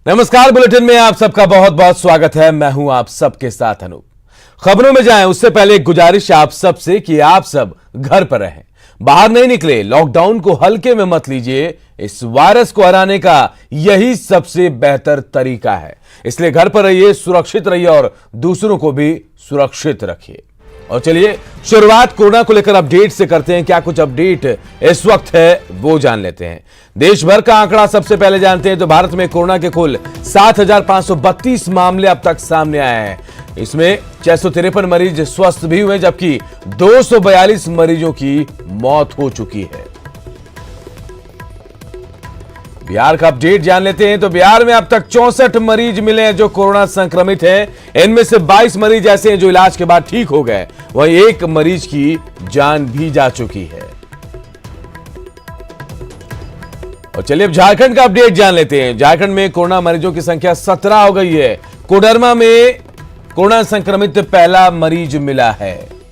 नमस्कार, बुलेटिन में आप सबका बहुत बहुत स्वागत है। मैं हूं आप सबके साथ अनूप। खबरों में जाएं उससे पहले एक गुजारिश आप सबसे कि आप सब घर पर रहें, बाहर नहीं निकले, लॉकडाउन को हल्के में मत लीजिए। इस वायरस को हराने का यही सबसे बेहतर तरीका है, इसलिए घर पर रहिए, सुरक्षित रहिए और दूसरों को भी सुरक्षित रखिए। और चलिए शुरुआत कोरोना को लेकर अपडेट से करते हैं। क्या कुछ अपडेट इस वक्त है वो जान लेते हैं। देश भर का आंकड़ा सबसे पहले जानते हैं तो भारत में कोरोना के कुल 7,532 मामले अब तक सामने आए हैं। इसमें 653 मरीज स्वस्थ भी हुए, जबकि 242 मरीजों की मौत हो चुकी है। बिहार का अपडेट जान लेते हैं तो बिहार में अब तक 64 मरीज मिले हैं जो कोरोना संक्रमित हैं। इनमें से 22 मरीज ऐसे हैं जो इलाज के बाद ठीक हो गए, वहीं एक मरीज की जान भी जा चुकी है। और चलिए अब झारखंड का अपडेट जान लेते हैं। झारखंड में कोरोना मरीजों की संख्या 17 हो गई है। कोडरमा में कोरोना संक्रमित पहला मरीज मिला है।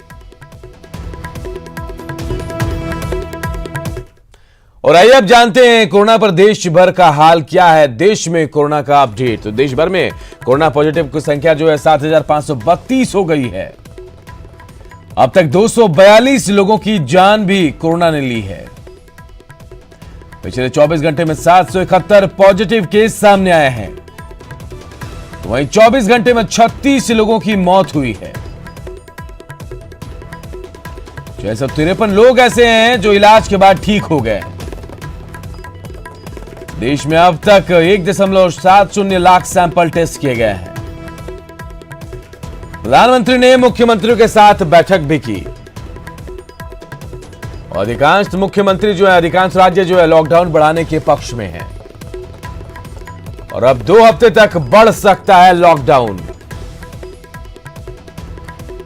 और आइए अब जानते हैं कोरोना पर देश भर का हाल क्या है। देश में कोरोना का अपडेट तो देश भर में कोरोना पॉजिटिव की संख्या जो है 7,532 हो गई है। अब तक 242 लोगों की जान भी कोरोना ने ली है। पिछले 24 घंटे में 771 पॉजिटिव केस सामने आए हैं, तो वहीं 24 घंटे में 36 लोगों की मौत हुई है। 653 लोग ऐसे हैं जो इलाज के बाद ठीक हो गए। देश में अब तक 1.70 लाख सैंपल टेस्ट किए गए हैं। प्रधानमंत्री ने मुख्यमंत्रियों के साथ बैठक भी की। अधिकांश मुख्यमंत्री जो है, अधिकांश राज्य जो है लॉकडाउन बढ़ाने के पक्ष में हैं और अब 2 हफ्ते तक बढ़ सकता है लॉकडाउन।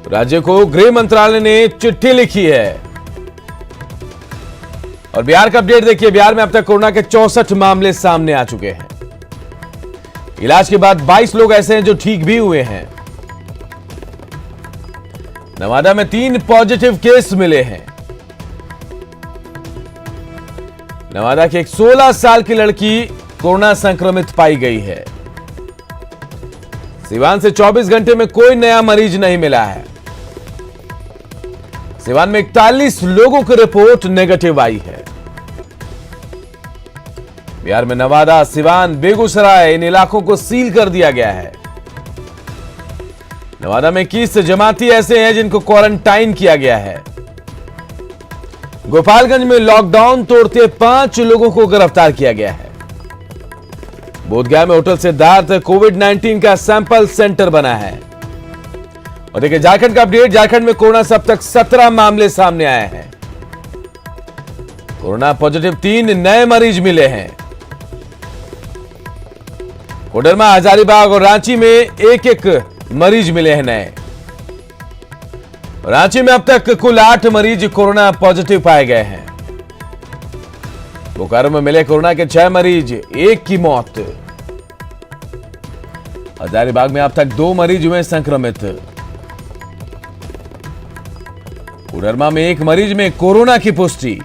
राज्य को गृह मंत्रालय ने चिट्ठी लिखी है। और बिहार का अपडेट देखिए। बिहार में अब तक कोरोना के 64 मामले सामने आ चुके हैं। इलाज के बाद 22 लोग ऐसे हैं जो ठीक भी हुए हैं। नवादा में 3 पॉजिटिव केस मिले हैं। नवादा की एक 16 साल की लड़की कोरोना संक्रमित पाई गई है। सिवान से 24 घंटे में कोई नया मरीज नहीं मिला है। सिवान में 41 लोगों की रिपोर्ट नेगेटिव आई है। बिहार में नवादा, सिवान, बेगूसराय, इन इलाकों को सील कर दिया गया है। नवादा में 21 जमाती ऐसे हैं जिनको क्वारंटाइन किया गया है। गोपालगंज में लॉकडाउन तोड़ते 5 लोगों को गिरफ्तार किया गया है। बोधगया में होटल सिद्धार्थ कोविड-19 का सैंपल सेंटर बना है। और देखिए झारखंड का अपडेट। झारखंड में कोरोना से अब तक 17 मामले सामने आए हैं। कोरोना पॉजिटिव 3 नए मरीज मिले हैं। कोडरमा, हजारीबाग और रांची में एक मरीज मिले हैं नए। रांची में अब तक कुल 8 मरीज कोरोना पॉजिटिव पाए गए हैं। बोकारो में मिले कोरोना के 6 मरीज, 1 की मौत। हजारीबाग में अब तक 2 मरीज हुए संक्रमित। कोडरमा में 1 मरीज में कोरोना की पुष्टि।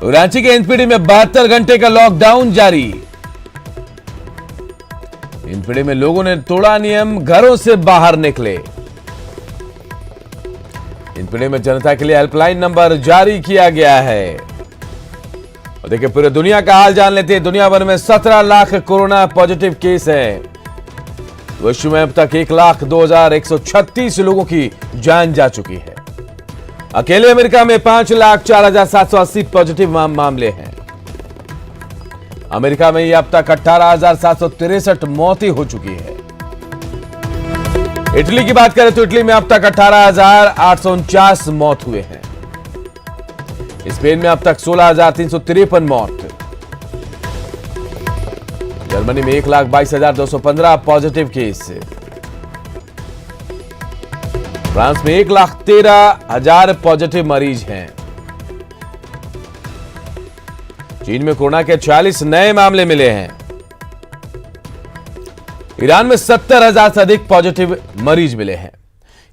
रांची के एनपीडी में 72 घंटे का लॉकडाउन जारी। एनपीडी में लोगों ने तोड़ा नियम, घरों से बाहर निकले। एनपीडी में जनता के लिए हेल्पलाइन नंबर जारी किया गया है। और देखिए पूरे दुनिया का हाल जान लेते हैं। दुनिया भर में 17 लाख कोरोना पॉजिटिव केस हैं। विश्व में अब तक 1,02,136 लोगों की जान जा चुकी है। अकेले अमेरिका में 5,04,780 पॉजिटिव मामले हैं। अमेरिका में ये अब तक 18,763 मौतें हो चुकी है। इटली की बात करें तो इटली में अब तक 18,849 मौत हुए हैं। स्पेन में अब तक 16,353 मौत। जर्मनी में 1,22,215 पॉजिटिव केस। फ्रांस में 1,13,000 पॉजिटिव मरीज हैं। चीन में कोरोना के 46 नए मामले मिले हैं। ईरान में 70,000 से अधिक पॉजिटिव मरीज मिले हैं।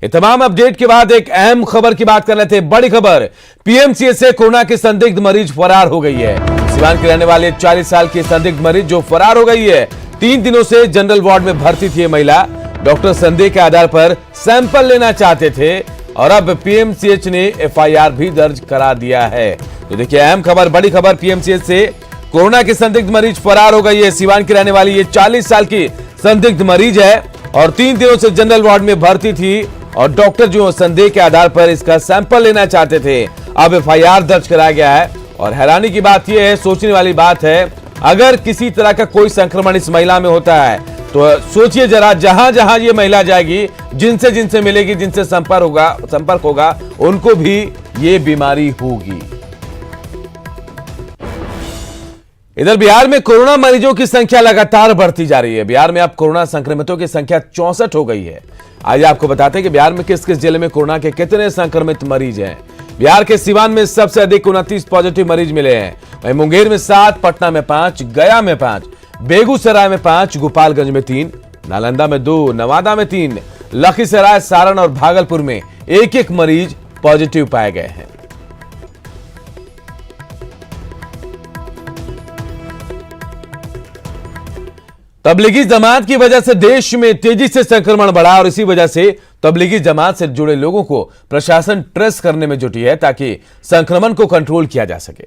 ये तमाम अपडेट के बाद एक अहम खबर की बात कर लेते हैं। बड़ी खबर, पीएमसीएच से कोरोना की संदिग्ध मरीज फरार हो गई है। सिवान की रहने वाले 40 साल की संदिग्ध मरीज जो फरार हो गई है। 3 दिनों से जनरल वार्ड में भर्ती थी ये महिला। डॉक्टर संदेह के आधार पर सैंपल लेना चाहते थे और अब पीएमसीएच ने एफआईआर भी दर्ज करा दिया है। तो देखिए अहम खबर, बड़ी खबर पीएमसीएच से, कोरोना की संदिग्ध मरीज फरार हो गई है। सिवान की रहने वाली ये 40 साल की संदिग्ध मरीज है और 3 दिनों से जनरल वार्ड में भर्ती थी और डॉक्टर जो संदेह के आधार पर इसका सैंपल लेना चाहते थे। अब एफआईआर दर्ज कराया गया है और हैरानी की बात यह है, सोचने वाली बात है, अगर किसी तरह का कोई संक्रमण इस महिला में होता है तो सोचिए जरा, जहां जहां ये महिला जाएगी, जिनसे जिनसे मिलेगी, जिनसे संपर्क होगा उनको भी ये बीमारी होगी। इधर बिहार में कोरोना मरीजों की संख्या लगातार बढ़ती जा रही है। बिहार में अब कोरोना संक्रमितों की संख्या 64 हो गई है। आइए आपको बताते हैं कि बिहार में किस किस जिले में कोरोना के कितने संक्रमित मरीज हैं। बिहार के सिवान में सबसे अधिक 29 पॉजिटिव मरीज मिले हैं। वहीं मुंगेर में 7, पटना में 5, गया में 5, बेगूसराय में 5, गोपालगंज में 3, नालंदा में 2, नवादा में 3, लखीसराय, सारण और भागलपुर में एक मरीज पॉजिटिव पाए गए हैं। तबलीगी जमात की वजह से देश में तेजी से संक्रमण बढ़ा और इसी वजह से तबलीगी जमात से जुड़े लोगों को प्रशासन ट्रेस करने में जुटी है ताकि संक्रमण को कंट्रोल किया जा सके।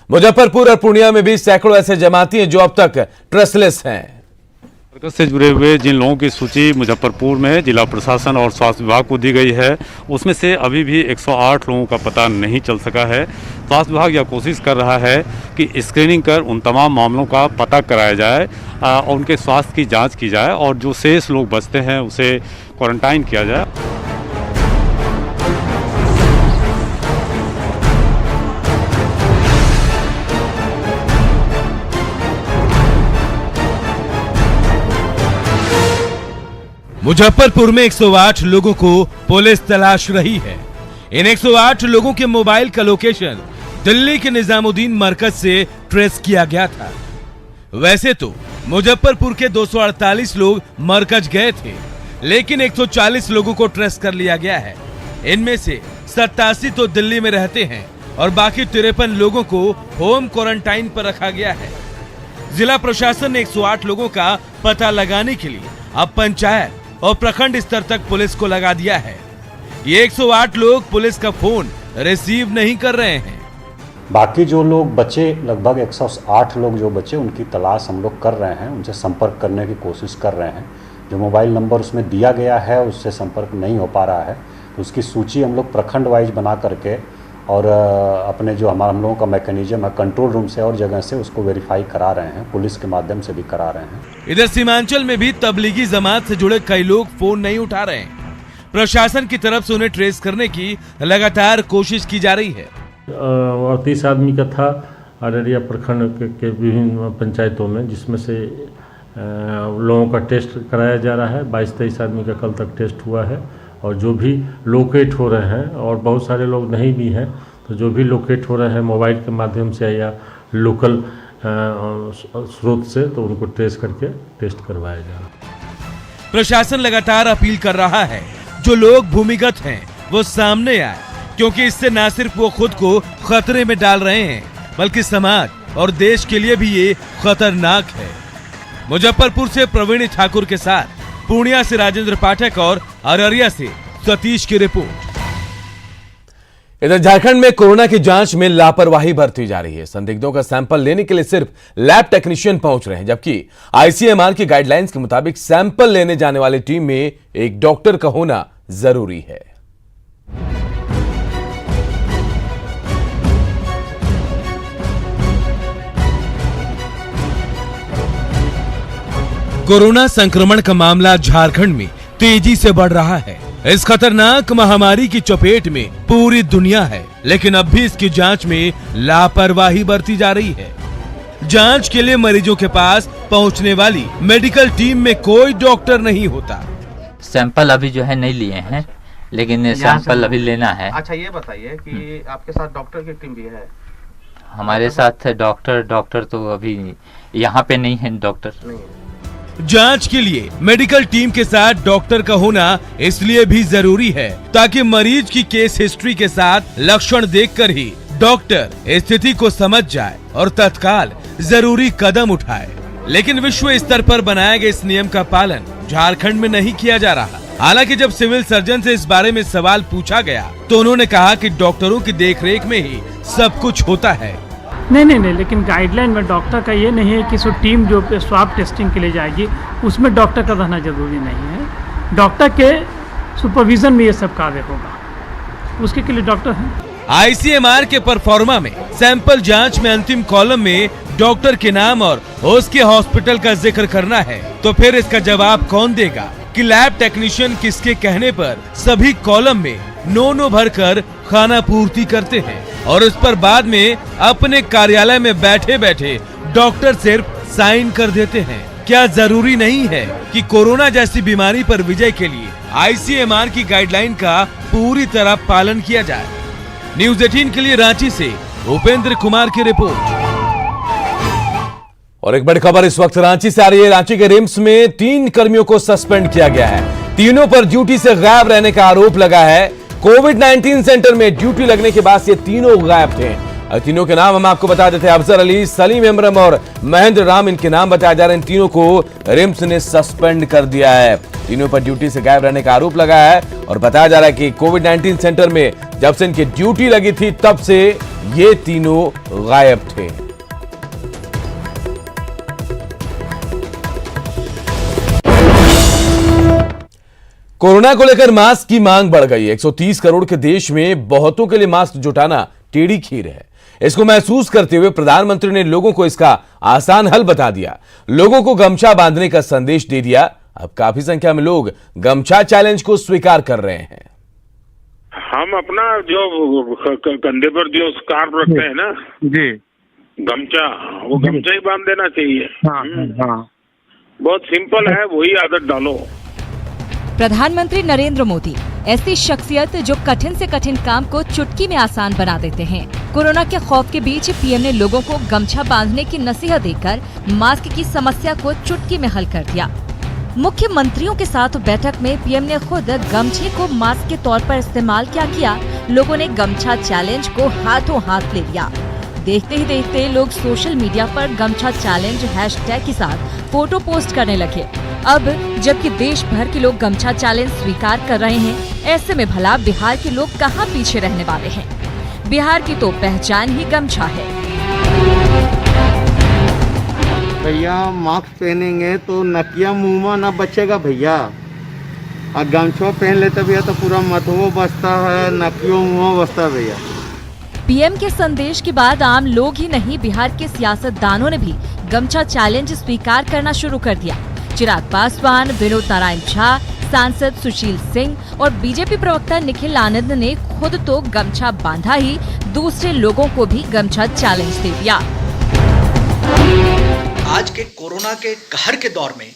मुजफ्फरपुर और पूर्णिया में भी सैकड़ों ऐसे जमाती हैं जो अब तक ट्रेसलेस हैं। मरकज से जुड़े हुए जिन लोगों की सूची मुजफ्फरपुर में जिला प्रशासन और स्वास्थ्य विभाग को दी गई है, उसमें से अभी भी 108 लोगों का पता नहीं चल सका है। स्वास्थ्य विभाग यह कोशिश कर रहा है कि स्क्रीनिंग कर उन तमाम मामलों का पता कराया जाए और उनके स्वास्थ्य की जांच की जाए और जो शेष लोग बचते हैं उसे क्वारंटाइन किया जाए। मुजफ्फरपुर में 108 लोगों को पुलिस तलाश रही है। इन 108 लोगों के मोबाइल का लोकेशन दिल्ली के निजामुद्दीन मरकज से ट्रेस किया गया था। वैसे तो मुजफ्फरपुर के 248 लोग मरकज गए थे, लेकिन 140 लोगों को ट्रेस कर लिया गया है। इनमें से 87 तो दिल्ली में रहते हैं और बाकी 53 लोगों को होम क्वारंटाइन पर रखा गया है। जिला प्रशासन ने 108 लोगों का पता लगाने के लिए अब पंचायत और प्रखंड स्तर तक पुलिस को लगा दिया है। ये 108 लोग पुलिस का फोन रिसीव नहीं कर रहे हैं। बाकी जो लोग बचे, लगभग 108 लोग जो बचे, उनकी तलाश हम लोग कर रहे हैं, उनसे संपर्क करने की कोशिश कर रहे हैं। जो मोबाइल नंबर उसमें दिया गया है उससे संपर्क नहीं हो पा रहा है, तो उसकी सूची हम लोग प्रखंड वाइज बना करके और अपने जो हम लोगों का मैकेनिज्म है कंट्रोल रूम से और जगह से उसको वेरीफाई करा रहे हैं, पुलिस के माध्यम से भी करा रहे हैं। इधर सीमांचल में भी तबलीगी जमात से जुड़े कई लोग फोन नहीं उठा रहे हैं। प्रशासन की तरफ से उन्हें ट्रेस करने की लगातार कोशिश की जा रही है। 30 आदमी का था अररिया प्रखंड के विभिन्न पंचायतों में, जिसमें से लोगों का टेस्ट कराया जा रहा है। 22-23 आदमी का कल तक टेस्ट हुआ है और जो भी लोकेट हो रहे हैं, और बहुत सारे लोग नहीं भी हैं, तो जो भी लोकेट हो रहे हैं मोबाइल के माध्यम से या लोकल स्रोत से, तो उनको ट्रेस करके टेस्ट करवाया जा रहा है। प्रशासन लगातार अपील कर रहा है जो लोग भूमिगत हैं वो सामने आए, क्योंकि इससे न सिर्फ वो खुद को खतरे में डाल रहे हैं बल्कि समाज और देश के लिए भी ये खतरनाक है। मुजफ्फरपुर से प्रवीण ठाकुर के साथ पूर्णिया से राजेंद्र पाठक और अररिया से सतीश की रिपोर्ट। इधर झारखंड में कोरोना की जांच में लापरवाही बरती जा रही है। संदिग्धों का सैंपल लेने के लिए सिर्फ लैब टेक्नीशियन पहुंच रहे हैं, जबकि आईसीएमआर की गाइडलाइंस के मुताबिक सैंपल लेने जाने वाली टीम में एक डॉक्टर का होना जरूरी है। कोरोना संक्रमण का मामला झारखंड में तेजी से बढ़ रहा है। इस खतरनाक महामारी की चपेट में पूरी दुनिया है, लेकिन अब भी इसकी जांच में लापरवाही बरती जा रही है। जांच के लिए मरीजों के पास पहुंचने वाली मेडिकल टीम में कोई डॉक्टर नहीं होता। सैंपल अभी जो है नहीं लिए हैं, लेकिन सैंपल अभी लेना है। अच्छा, ये बताइए कि आपके साथ डॉक्टर की टीम भी है? हमारे साथ डॉक्टर तो अभी यहाँ पे नहीं है डॉक्टर। जांच के लिए मेडिकल टीम के साथ डॉक्टर का होना इसलिए भी जरूरी है ताकि मरीज की केस हिस्ट्री के साथ लक्षण देखकर ही डॉक्टर स्थिति को समझ जाए और तत्काल जरूरी कदम उठाए। लेकिन विश्व स्तर पर बनाए गए इस नियम का पालन झारखंड में नहीं किया जा रहा। हालांकि जब सिविल सर्जन से इस बारे में सवाल पूछा गया तो उन्होंने कहा कि डॉक्टरों की देखरेख में ही सब कुछ होता है। नहीं, लेकिन गाइडलाइन में डॉक्टर का ये नहीं है कि सो टीम जो स्वाब टेस्टिंग के लिए जाएगी उसमें डॉक्टर का रहना जरूरी नहीं है। डॉक्टर के सुपरविजन में ये सब कार्य होगा, उसके लिए डॉक्टर हैं। ICMR के परफॉर्मा में सैंपल जांच में अंतिम कॉलम में डॉक्टर के नाम और उसके हॉस्पिटल का जिक्र करना है, तो फिर इसका जवाब कौन देगा कि लैब टेक्नीशियन किसके कहने पर सभी कॉलम में नो भरकर खाना पूर्ति करते हैं और उस पर बाद में अपने कार्यालय में बैठे बैठे डॉक्टर सिर्फ साइन कर देते हैं। क्या जरूरी नहीं है कि कोरोना जैसी बीमारी पर विजय के लिए ICMR की गाइडलाइन का पूरी तरह पालन किया जाए? न्यूज़ 18 के लिए रांची से उपेंद्र कुमार की रिपोर्ट। और एक बड़ी खबर इस वक्त रांची से आ रही है। रांची के रिम्स में 3 कर्मियों को सस्पेंड किया गया है। तीनों पर ड्यूटी से गायब रहने का आरोप लगा है। कोविड-19 सेंटर में ड्यूटी लगने के बाद ये तीनों गायब थे। तीनों के नाम हम आपको बता देते हैं। अफजर अली, सलीम इमरम और महेंद्र राम इनके नाम बताए जा रहे हैं। इन तीनों को रिम्स ने सस्पेंड कर दिया है। तीनों पर ड्यूटी से गायब रहने का आरोप लगा है और बताया जा रहा है कि कोविड-19 सेंटर में जब से इनकी ड्यूटी लगी थी तब से ये तीनों गायब थे। कोरोना को लेकर मास्क की मांग बढ़ गई। 130 करोड़ के देश में बहुतों के लिए मास्क जुटाना टेढ़ी खीर है। इसको महसूस करते हुए प्रधानमंत्री ने लोगों को इसका आसान हल बता दिया। लोगों को गमछा बांधने का संदेश दे दिया। अब काफी संख्या में लोग गमछा चैलेंज को स्वीकार कर रहे हैं। हम अपना जो कंधे पर जो स्कार्फ रखते हैं ना जी, गमछा, वो गमछा ही बांध देना चाहिए। हाँ। बहुत सिंपल है, वही आदत डालो। प्रधानमंत्री नरेंद्र मोदी ऐसी शख्सियत जो कठिन से कठिन काम को चुटकी में आसान बना देते हैं। कोरोना के खौफ के बीच पीएम ने लोगों को गमछा बांधने की नसीहत देकर मास्क की समस्या को चुटकी में हल कर दिया। मुख्यमंत्रियों के साथ बैठक में पीएम ने खुद गमछे को मास्क के तौर पर इस्तेमाल किया। लोगों ने गमछा चैलेंज को हाथों हाथ ले लिया। देखते ही देखते लोग सोशल मीडिया पर गमछा चैलेंज हैशटैग के साथ फोटो पोस्ट करने लगे। अब जबकि देश भर के लोग गमछा चैलेंज स्वीकार कर रहे हैं, ऐसे में भला बिहार के लोग कहां पीछे रहने वाले हैं? बिहार की तो पहचान ही गमछा है। भैया मास्क पहनेंगे तो नकिया मुंह में ना बचेगा भैया, और गमछा पहन लेते भैया तो पूरा मतवो बचता है, नकियो मुंह बचता है भैया। पीएम के संदेश के बाद आम लोग ही नहीं, बिहार के सियासतदानों ने भी गमछा चैलेंज स्वीकार करना शुरू कर दिया। चिराग पासवान, विनोद नारायण झा, सांसद सुशील सिंह और बीजेपी प्रवक्ता निखिल आनंद ने खुद तो गमछा बांधा ही दूसरे लोगों को भी गमछा चैलेंज दे दिया। आज के कोरोना के कहर के दौर में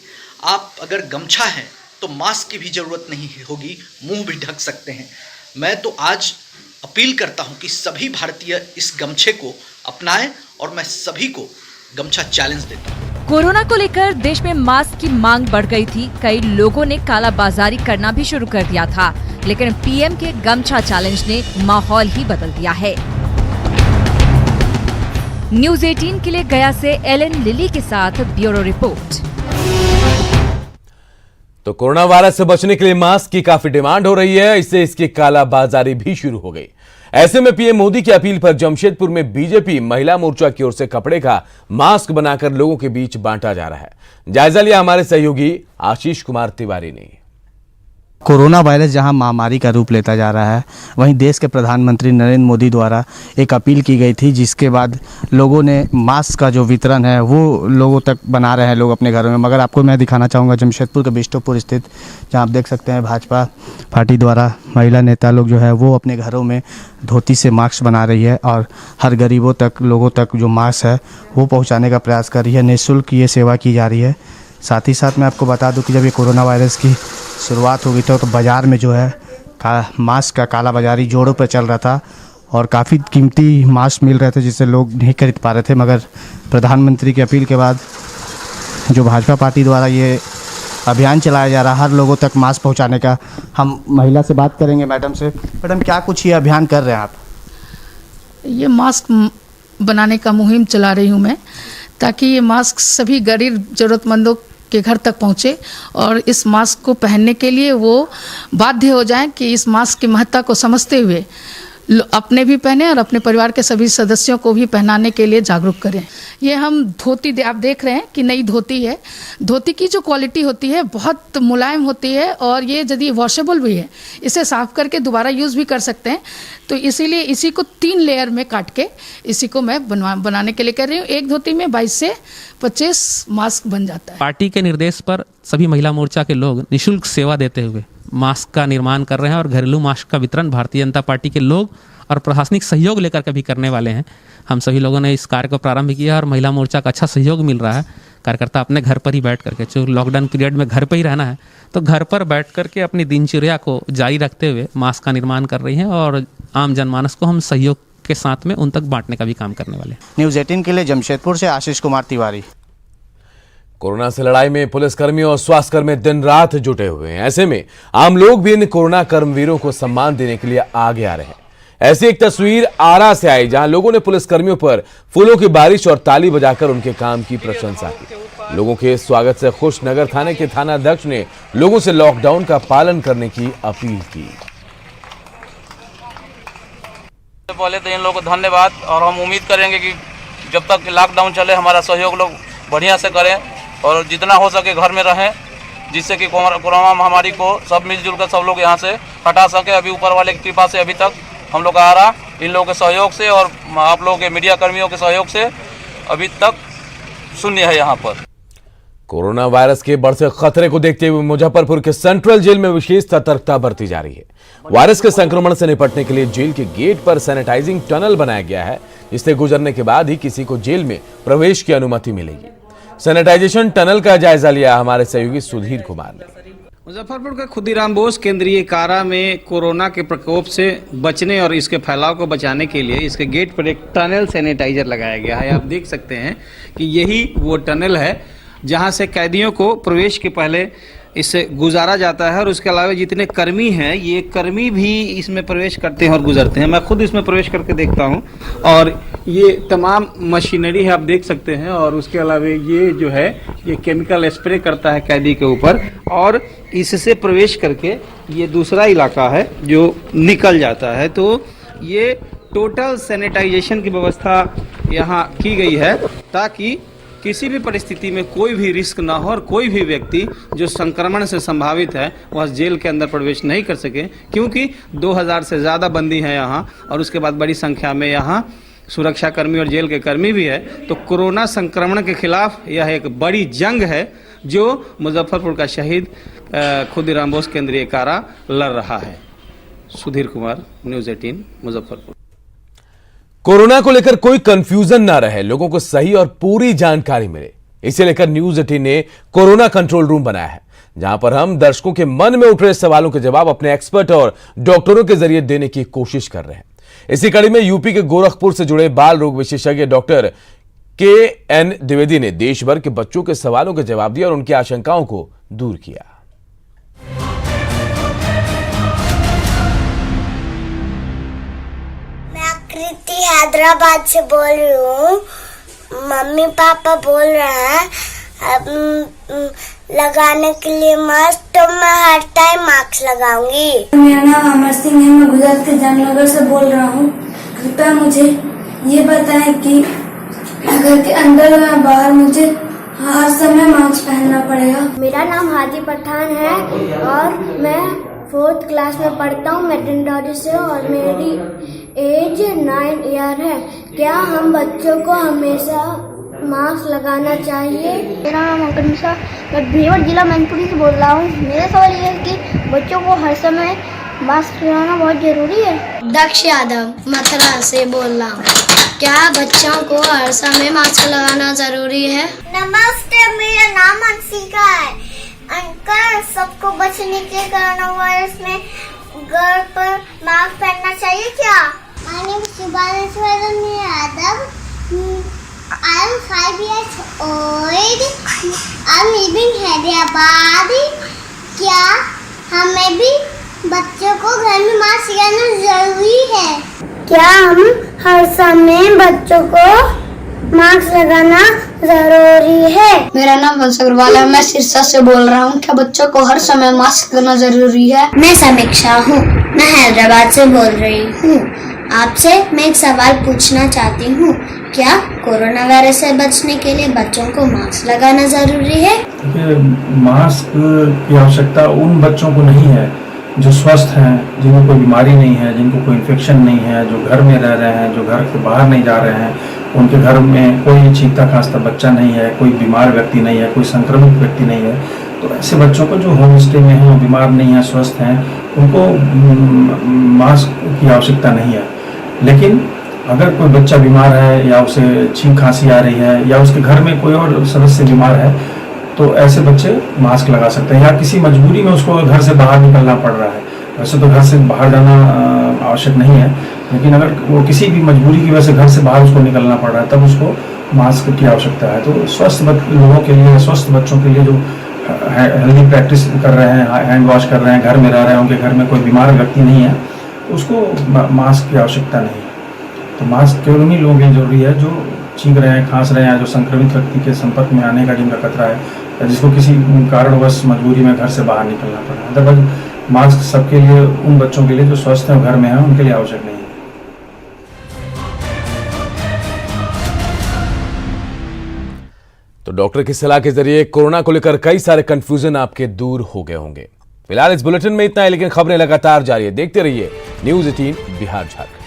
आप अगर गमछा हैं तो मास्क की भी जरूरत नहीं होगी, मुंह भी ढक सकते हैं। मैं तो आज अपील करता हूं कि सभी भारतीय इस गमछे को अपनाएं और मैं सभी को गमछा चैलेंज देता हूं। कोरोना को लेकर देश में मास्क की मांग बढ़ गई थी। कई लोगों ने कालाबाजारी करना भी शुरू कर दिया था, लेकिन पीएम के गमछा चैलेंज ने माहौल ही बदल दिया है। न्यूज़ 18 के लिए गया से एलन लिली के साथ ब्यूरो रिपोर्ट। तो कोरोना वायरस से बचने के लिए मास्क की काफी डिमांड हो रही है, इससे इसकी कालाबाजारी भी शुरू हो गई। ऐसे में पीएम मोदी की अपील पर जमशेदपुर में बीजेपी महिला मोर्चा की ओर से कपड़े का मास्क बनाकर लोगों के बीच बांटा जा रहा है। जायजा लिया हमारे सहयोगी आशीष कुमार तिवारी ने। कोरोना वायरस जहां महामारी का रूप लेता जा रहा है, वहीं देश के प्रधानमंत्री नरेंद्र मोदी द्वारा एक अपील की गई थी, जिसके बाद लोगों ने मास्क का जो वितरण है वो लोगों तक बना रहे हैं लोग अपने घरों में। मगर आपको मैं दिखाना चाहूँगा जमशेदपुर के बिष्टुपुर स्थित, जहां आप देख सकते हैं भाजपा पार्टी द्वारा महिला नेता लोग जो है वो अपने घरों में धोती से मास्क बना रही है और हर गरीबों तक, लोगों तक जो मास्क है वो पहुँचाने का प्रयास कर रही है। निःशुल्क ये सेवा की जा रही है। साथ ही साथ मैं आपको बता दूं कि जब ये कोरोना वायरस की शुरुआत हो गई थी तो बाज़ार में जो है मास्क का काला बाजारी जोरों पर चल रहा था और काफ़ी कीमती मास्क मिल रहे थे जिससे लोग नहीं खरीद पा रहे थे। मगर प्रधानमंत्री की अपील के बाद जो भाजपा पार्टी द्वारा ये अभियान चलाया जा रहा है हर लोगों तक मास्क पहुंचाने का, हम महिला से बात करेंगे। मैडम से, मैडम क्या कुछ ये अभियान कर रहे हैं आप? ये मास्क बनाने का मुहिम चला रही हूँ मैं, ताकि ये मास्क सभी गरीब ज़रूरतमंदों के घर तक पहुँचे और इस मास्क को पहनने के लिए वो बाध्य हो जाएं कि इस मास्क की महत्ता को समझते हुए अपने भी पहने और अपने परिवार के सभी सदस्यों को भी पहनाने के लिए जागरूक करें। ये हम धोती आप देख रहे हैं कि नई धोती है। धोती की जो क्वालिटी होती है बहुत मुलायम होती है और ये यदि वॉशेबल भी है, इसे साफ करके दोबारा यूज़ भी कर सकते हैं। तो इसीलिए इसी को 3 लेयर में काट के इसी को मैं बनाने के लिए कर रही हूँ। एक धोती में 22 से 25 मास्क बन जाता है। पार्टी के निर्देश पर सभी महिला मोर्चा के लोग निःशुल्क सेवा देते हुए मास्क का निर्माण कर रहे हैं और घरेलू मास्क का वितरण भारतीय जनता पार्टी के लोग और प्रशासनिक सहयोग लेकर कभी करने वाले हैं। हम सभी लोगों ने इस कार्य को प्रारंभ किया और महिला मोर्चा का अच्छा सहयोग मिल रहा है। कार्यकर्ता अपने घर पर ही बैठ करके, जो लॉकडाउन पीरियड में घर पर ही रहना है, तो घर पर बैठ करके अपनी दिनचर्या को जारी रखते हुए मास्क का निर्माण कर रही हैं और आम जनमानस को हम सहयोग के साथ में उन तक बांटने का भी काम करने वाले हैं। न्यूज़ 18 के लिए जमशेदपुर से आशीष कुमार तिवारी। कोरोना से लड़ाई में पुलिसकर्मी और स्वास्थ्यकर्मी दिन रात जुटे हुए हैं। ऐसे में आम लोग भी इन कोरोना कर्मवीरों को सम्मान देने के लिए आगे आ रहे हैं। ऐसी एक तस्वीर आरा से आई, जहां लोगों ने पुलिसकर्मियों पर फूलों की बारिश और ताली बजाकर उनके काम की प्रशंसा की। लोगों के स्वागत से खुश नगर थाने के थानाध्यक्ष ने लोगों से लॉकडाउन का पालन करने की अपील की। पहले तो इन लोगों को धन्यवाद, और हम उम्मीद करेंगे कि जब तक लॉकडाउन चले हमारा सहयोग लोग बढ़िया से करें और जितना हो सके घर में रहें, जिससे कि कोरोना महामारी को सब मिलजुल कर सब लोग यहाँ से हटा सके। अभी ऊपर वाले की कृपा से अभी तक हम लोग आ रहा, इन लोगों के सहयोग से और आप लोगों के मीडिया कर्मियों के सहयोग से अभी तक शून्य है यहाँ पर। कोरोना वायरस के बढ़ते खतरे को देखते हुए मुजफ्फरपुर के सेंट्रल जेल में विशेष सतर्कता बरती जा रही है। वायरस के संक्रमण से निपटने के लिए जेल के गेट पर सैनिटाइजिंग टनल बनाया गया है, जिससे गुजरने के बाद ही किसी को जेल में प्रवेश की अनुमति मिलेगी। सैनिटाइजेशन टनल का जायजा लिया हमारे सहयोगी सुधीर कुमार ने। मुजफ्फरपुर के खुदीराम बोस केंद्रीय कारा में कोरोना के प्रकोप से बचने और इसके फैलाव को बचाने के लिए इसके गेट पर एक टनल सैनिटाइजर लगाया गया है। आप देख सकते हैं कि यही वो टनल है जहां से कैदियों को प्रवेश के पहले इससे गुजारा जाता है, और उसके अलावा जितने कर्मी हैं ये कर्मी भी इसमें प्रवेश करते हैं और गुजरते हैं। मैं खुद इसमें प्रवेश करके देखता हूं, और ये तमाम मशीनरी है आप देख सकते हैं, और उसके अलावा ये जो है ये केमिकल स्प्रे करता है कैदी के ऊपर, और इससे प्रवेश करके ये दूसरा इलाका है जो निकल जाता है। तो ये टोटल सैनिटाइजेशन की व्यवस्था यहाँ की गई है ताकि किसी भी परिस्थिति में कोई भी रिस्क ना हो और कोई भी व्यक्ति जो संक्रमण से संभावित है वह जेल के अंदर प्रवेश नहीं कर सके, क्योंकि 2000 से ज़्यादा बंदी हैं यहाँ, और उसके बाद बड़ी संख्या में यहाँ सुरक्षा कर्मी और जेल के कर्मी भी है। तो कोरोना संक्रमण के खिलाफ यह एक बड़ी जंग है जो मुजफ्फरपुर का शहीद खुदीराम बोस केंद्रीय कारा लड़ रहा है। सुधीर कुमार, न्यूज़ 18 मुजफ्फरपुर। कोरोना को लेकर कोई कंफ्यूजन ना रहे, लोगों को सही और पूरी जानकारी मिले, इसे लेकर न्यूज़ 18 ने कोरोना कंट्रोल रूम बनाया है, जहां पर हम दर्शकों के मन में उठ रहे सवालों के जवाब अपने एक्सपर्ट और डॉक्टरों के जरिए देने की कोशिश कर रहे हैं। इसी कड़ी में यूपी के गोरखपुर से जुड़े बाल रोग विशेषज्ञ डॉक्टर KN द्विवेदी ने देश भर के बच्चों के सवालों के जवाब दिया और उनकी आशंकाओं को दूर किया। हैदराबाद से बोल रही हूँ। मम्मी पापा बोल रहे हैं अब लगाने के लिए मास्क, तो मैं हर टाइम मास्क लगाऊंगी। मेरा नाम अमर सिंह है, मैं गुजरात के जामनगर से बोल रहा हूँ। कृपया मुझे ये बताएं कि घर के अंदर या बाहर मुझे हर समय मास्क पहनना पड़ेगा। मेरा नाम हादी पठान है और मैं 4th क्लास में पढ़ता हूँ मैटेंडोरी से, और मेरी एज 9 ईयर है। क्या हम बच्चों को हमेशा मास्क लगाना चाहिए? मेरा नाम अंकन मिश्रा, मैं भेवर जिला मैनपुरी से बोल रहा हूँ। मेरा सवाल ये है कि बच्चों को हर समय मास्क लगाना बहुत जरूरी है। दक्ष यादव मथुरा से बोल रहा हूँ। क्या बच्चों को हर समय मास्क लगाना जरूरी है? नमस्ते, मेरा नाम अंशिका है। अंकल, सबको बचने के कोरोना वायरस में घर पर मास्क पहनना चाहिए क्या? My name is Subhaneswaran Yadav. I am 5 years old. I am living Hyderabad. क्या हमें भी बच्चों को घर में मास्क लगाना जरूरी है? क्या हम हर समय बच्चों को मास्क लगाना जरूरी है। मेरा नाम वंश अग्रवाल है, मैं सिरसा से बोल रहा हूँ। क्या बच्चों को हर समय मास्क करना जरूरी है? मैं समीक्षा हूँ, मैं हैदराबाद से बोल रही हूँ। आपसे मैं एक सवाल पूछना चाहती हूँ, क्या कोरोना वायरस से बचने के लिए बच्चों को मास्क लगाना जरूरी है? मास्क की आवश्यकता उन बच्चों को नहीं है जो स्वस्थ हैं, जिनको कोई बीमारी नहीं है, जिनको कोई इन्फेक्शन नहीं है, जो घर में रह रहे हैं, जो घर से बाहर नहीं जा रहे हैं, उनके घर में कोई छींकता खांसता बच्चा नहीं है, कोई बीमार व्यक्ति नहीं है, कोई संक्रमित व्यक्ति नहीं है। तो ऐसे बच्चों को जो होम स्टे में हैं, बीमार नहीं है, स्वस्थ हैं, उनको मास्क की आवश्यकता नहीं है। लेकिन अगर कोई बच्चा बीमार है या उसे छींक खांसी आ रही है या उसके घर में कोई और सदस्य बीमार है, तो ऐसे बच्चे मास्क लगा सकते हैं। या किसी मजबूरी में उसको घर से बाहर निकलना पड़ रहा है, वैसे तो घर से बाहर जाना आवश्यक नहीं है, लेकिन अगर वो किसी भी मजबूरी की वजह से घर से बाहर उसको निकलना पड़ रहा है, तब उसको मास्क की आवश्यकता है। तो स्वस्थ लोगों के लिए, स्वस्थ बच्चों के लिए जो हेल्दी प्रैक्टिस कर रहे हैं, हैंड वॉश कर रहे हैं, घर में रह रहे हैं, उनके घर में कोई बीमार व्यक्ति नहीं है, तो उसको मास्क की आवश्यकता नहीं है। तो मास्क केवल उन्हीं लोगों के लिए जरूरी है जो छींक रहे हैं, खांस रहे हैं, जो संक्रमित व्यक्ति के संपर्क में आने का जिनका खतरा है, या जिसको किसी कारणवश मजबूरी में घर से बाहर निकलना पड़ा है। अदरवाइज मास्क सबके लिए, उन बच्चों के लिए जो स्वस्थ हैं, घर में हैं, उनके लिए आवश्यक नहीं है। तो डॉक्टर की सलाह के जरिए कोरोना को लेकर कई सारे कंफ्यूजन आपके दूर हो गए होंगे। फिलहाल इस बुलेटिन में इतना है, लेकिन खबरें लगातार जारी है। देखते रहिए न्यूज़ 18 बिहार झारखंड।